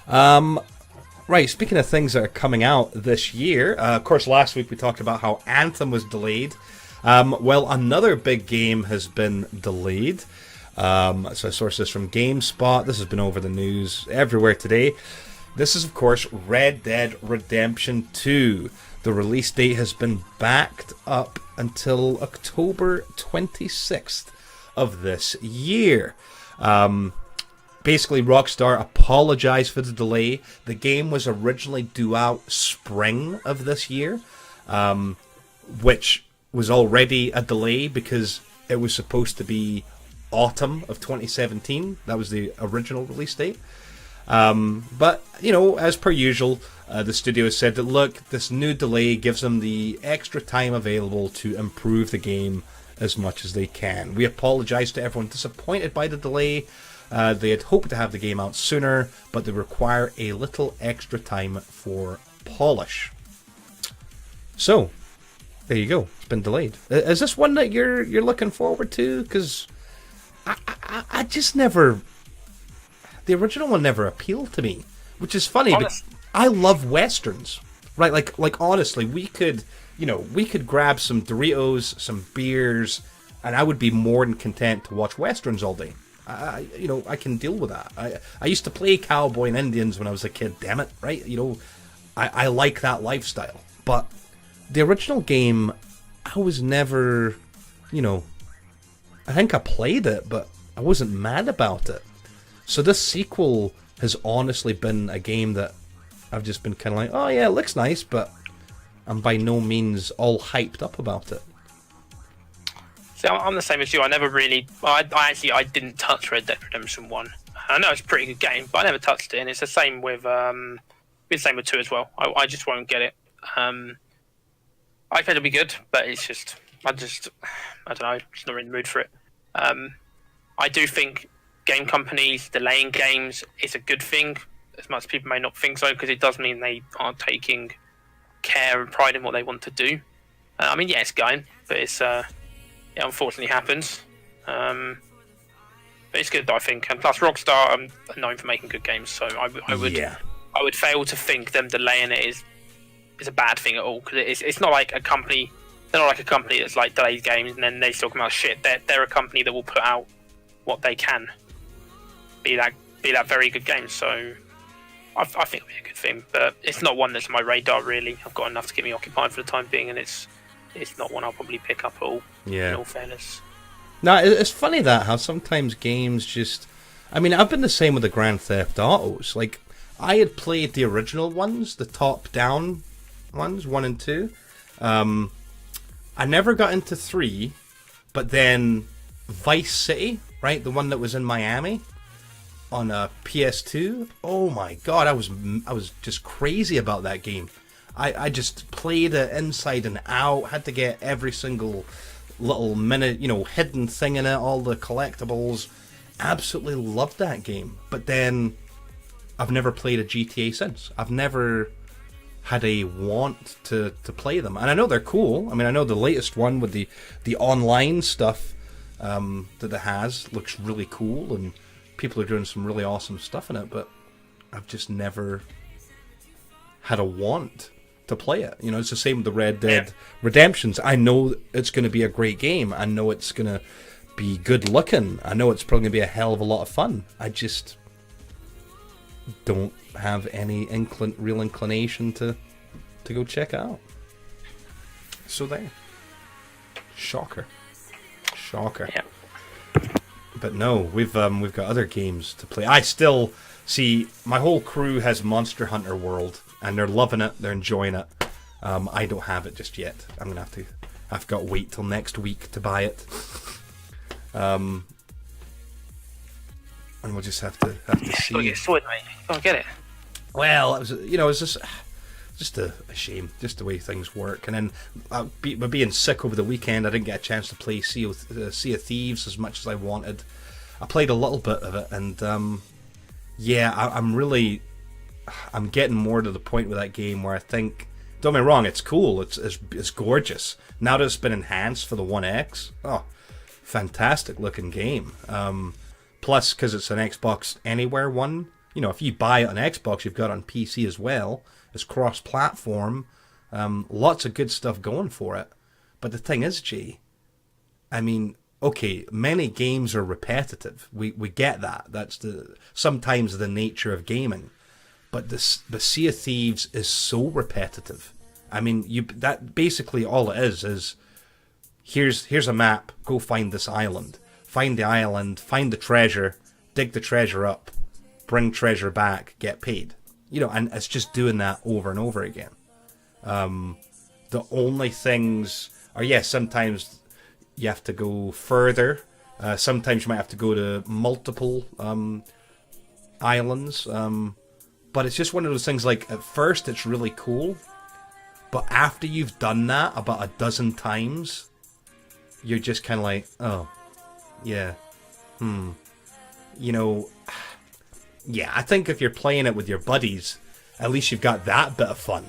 Right, speaking of things that are coming out this year, of course last week we talked about how Anthem was delayed. Well, another big game has been delayed. So I sourced this from GameSpot. This has been over the news everywhere today. This is, of course, Red Dead Redemption 2. The release date has been backed up until October 26th of this year. Basically, Rockstar apologized for the delay. The game was originally due out spring of this year, which was already a delay because it was supposed to be autumn of 2017. That was the original release date. But, as per usual, the studio has said that, look, this new delay gives them the extra time available to improve the game as much as they can. We apologize to everyone disappointed by the delay. They had hoped to have the game out sooner, but they require a little extra time for polish. So, there you go. It's been delayed. Is this one that you're looking forward to? Because I just never... The original one never appealed to me, which is funny. But I love westerns, right? Like honestly, we could grab some Doritos, some beers, and I would be more than content to watch westerns all day. I can deal with that. I used to play cowboy and Indians when I was a kid. Damn it, right? I like that lifestyle. But the original game, I was never, I think I played it, but I wasn't mad about it. So this sequel has honestly been a game that I've just been kind of like, oh yeah, it looks nice, but I'm by no means all hyped up about it. See, I'm the same as you. I never really... I didn't touch Red Dead Redemption 1. I know it's a pretty good game, but I never touched it, and it's the same with 2 as well. I just won't get it. I think it'll be good, but it's just... I don't know, just not in the mood for it. I do think game companies delaying games is a good thing, as much as people may not think so, because it does mean they are taking care and pride in what they want to do. I mean, yeah, it's going, but it unfortunately happens. But it's good, I think. And plus, Rockstar are known for making good games, so I would fail to think them delaying it is a bad thing at all, because it's not like a company. They're not like a company that's like delays games and then they still come out shit. They're a company that will put out what they can, be that very good game. So I think it'll be a good thing, but it's not one that's on my radar really. I've got enough to keep me occupied for the time being, and it's not one I'll probably pick up at all. Yeah. In all fairness. No, it's funny that how sometimes games just... I mean, I've been the same with the Grand Theft Autos. Like, I had played the original ones, the top-down ones, 1 and 2. I never got into 3, but then Vice City, right, the one that was in Miami on a PS2. Oh my god, I was just crazy about that game. I just played it inside and out. Had to get every single little minute, hidden thing in it, all the collectibles. Absolutely loved that game. But then I've never played a GTA since. I've never had a want to play them, and I know they're cool. I mean, I know the latest one with the online stuff that it has looks really cool, and people are doing some really awesome stuff in it, but I've just never had a want to play it. It's the same with the Red Dead Redemptions. I know it's going to be a great game. I know it's going to be good looking. I know it's probably going to be a hell of a lot of fun. I just don't have any real inclination to go check it out. So there. Shocker. Yeah. But no, we've got other games to play. I still see my whole crew has Monster Hunter World, and they're loving it. They're enjoying it. I don't have it just yet. I'm gonna I've got to wait till next week to buy it. And we'll just have to see. Go get it sorted, mate. Go get it. Well, it was just a shame, just the way things work. And then by being sick over the weekend, I didn't get a chance to play Sea of Thieves as much as I wanted. I played a little bit of it, and I'm getting more to the point with that game where I think, don't get me wrong, it's cool, it's gorgeous. Now that it's been enhanced for the One X, fantastic looking game. Plus, because it's an Xbox Anywhere one, if you buy it on Xbox, you've got it on PC as well. It's cross-platform. Lots of good stuff going for it. But the thing is, Jay, I mean, okay, many games are repetitive. We get that. That's sometimes the nature of gaming. But the Sea of Thieves is so repetitive. I mean, that basically all it is here's a map. Go find this island. Find the island. Find the treasure. Dig the treasure up. Bring treasure back. Get paid. And it's just doing that over and over again. The only things are, sometimes you have to go further. Sometimes you might have to go to multiple islands. But it's just one of those things, like, at first it's really cool. But after you've done that about a dozen times, you're just kind of like, oh, yeah. Yeah, I think if you're playing it with your buddies, at least you've got that bit of fun.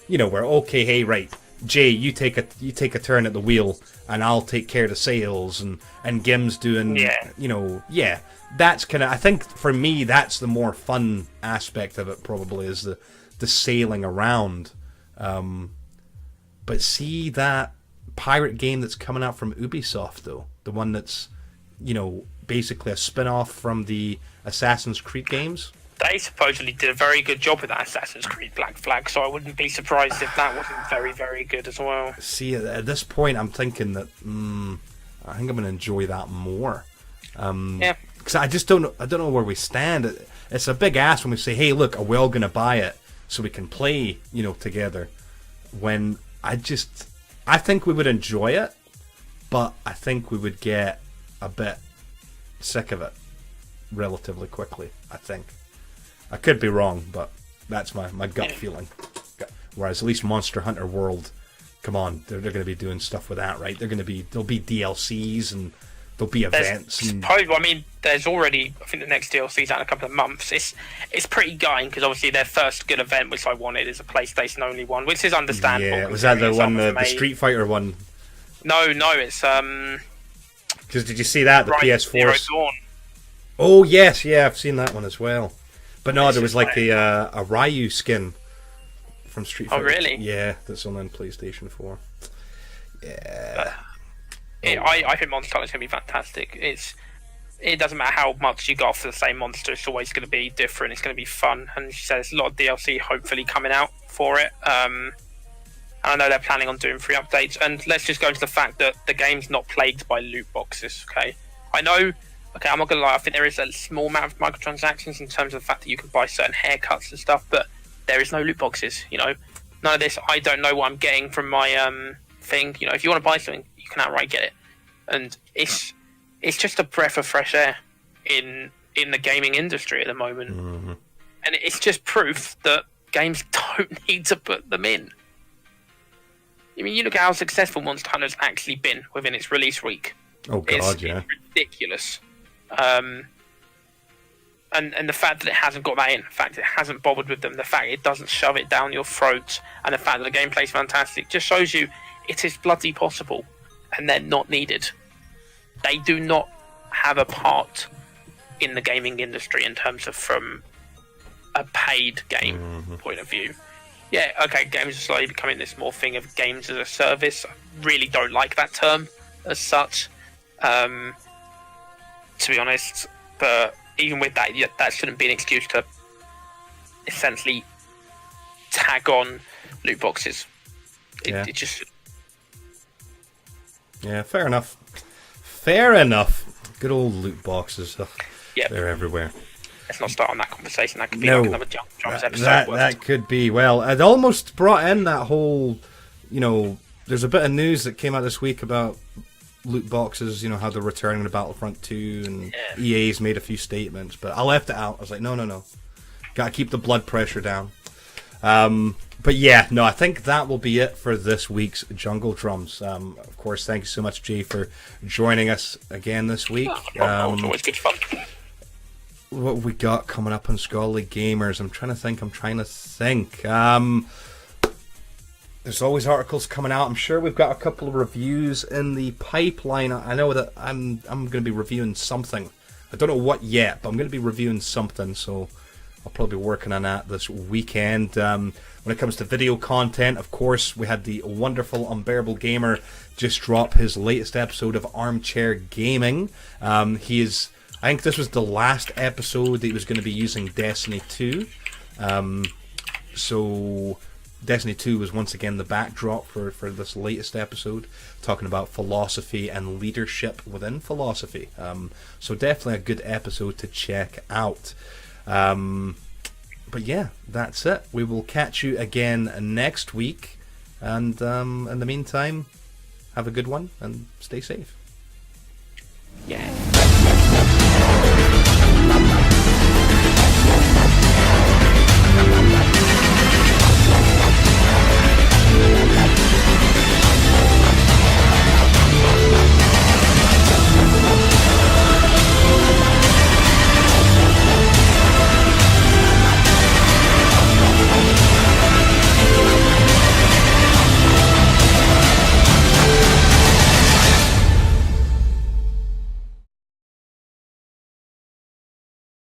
Where, okay, hey, right, Jay, you take a turn at the wheel, and I'll take care of the sails, and Gim's doing, that's kind of, I think for me, that's the more fun aspect of it, probably, is the sailing around. But see that pirate game that's coming out from Ubisoft, though, the one that's, basically a spin-off from the Assassin's Creed games. They supposedly did a very good job with that Assassin's Creed Black Flag, so I wouldn't be surprised if that wasn't very, very good as well. See, at this point, I'm thinking that I think I'm going to enjoy that more. Because I just don't know where we stand. It's a big ask when we say, hey, look, are we all going to buy it so we can play, together? When I think we would enjoy it, but I think we would get a bit sick of it relatively quickly, I think. I could be wrong, but that's my gut feeling. Whereas at least Monster Hunter World, come on, they're going to be doing stuff with that, right? There'll be DLCs and there'll be events. I mean, there's already, I think the next DLC's out in a couple of months. It's pretty gutting because obviously their first good event, which I wanted, is a PlayStation only one, which is understandable. Yeah, was that the one, the Street Fighter one? No, it's Because did you see that, the PS4? Zero Dawn. Oh yes, yeah, I've seen that one as well. But no, there was like a Ryu skin from Street Fighter. Oh really? Yeah, that's on PlayStation 4. Yeah. I think Monster Hunter's going to be fantastic. It doesn't matter how much you got for the same monster, it's always going to be different, it's going to be fun, and she says there's a lot of DLC hopefully coming out for it. And I know they're planning on doing free updates, and let's just go into the fact that the game's not plagued by loot boxes, okay? I know, okay, I'm not going to lie, I think there is a small amount of microtransactions in terms of the fact that you can buy certain haircuts and stuff, but there is no loot boxes, you know? None of this, I don't know what I'm getting from my thing, you know, if you want to buy something, you can outright get it. And it's just a breath of fresh air in the gaming industry at the moment. Mm-hmm. And it's just proof that games don't need to put them in. I mean, you look at how successful Monster Hunter's actually been within its release week. Oh god, yeah. It's ridiculous. And the fact that it hasn't got that in, the fact that it hasn't bothered with them, the fact it doesn't shove it down your throat, and the fact that the gameplay's fantastic, just shows you it is bloody possible. And they're not needed. They do not have a part in the gaming industry in terms of from a paid game point of view. Yeah, okay, games are slowly becoming this more thing of games as a service. I really don't like that term as such, to be honest. But even with that, that shouldn't be an excuse to essentially tag on loot boxes. It just... Yeah, fair enough. Fair enough. Good old loot boxes. Ugh, yep. They're everywhere. Let's not start on that conversation. That could be like another Jumps episode. That could be. Well, it almost brought in that whole, you know, there's a bit of news that came out this week about loot boxes, you know, how they're returning to Battlefront 2, and EA's made a few statements, but I left it out. I was like, no. Gotta keep the blood pressure down. But yeah, no, I think that will be it for this week's Jungle Drums. Of course, thank you so much, Jay, for joining us again this week. It's always good fun. What we got coming up on Scholarly Gamers? I'm trying to think. There's always articles coming out. I'm sure we've got a couple of reviews in the pipeline. I know that I'm going to be reviewing something. I don't know what yet, but I'm going to be reviewing something, so I'll probably be working on that this weekend. When it comes to video content, of course, we had the wonderful Unbearable Gamer just drop his latest episode of Armchair Gaming. I think this was the last episode that he was going to be using Destiny 2. So Destiny 2 was once again the backdrop for this latest episode, talking about philosophy and leadership within philosophy. So definitely a good episode to check out. But yeah, that's it. We will catch you again next week. And in the meantime, have a good one and stay safe. Yeah.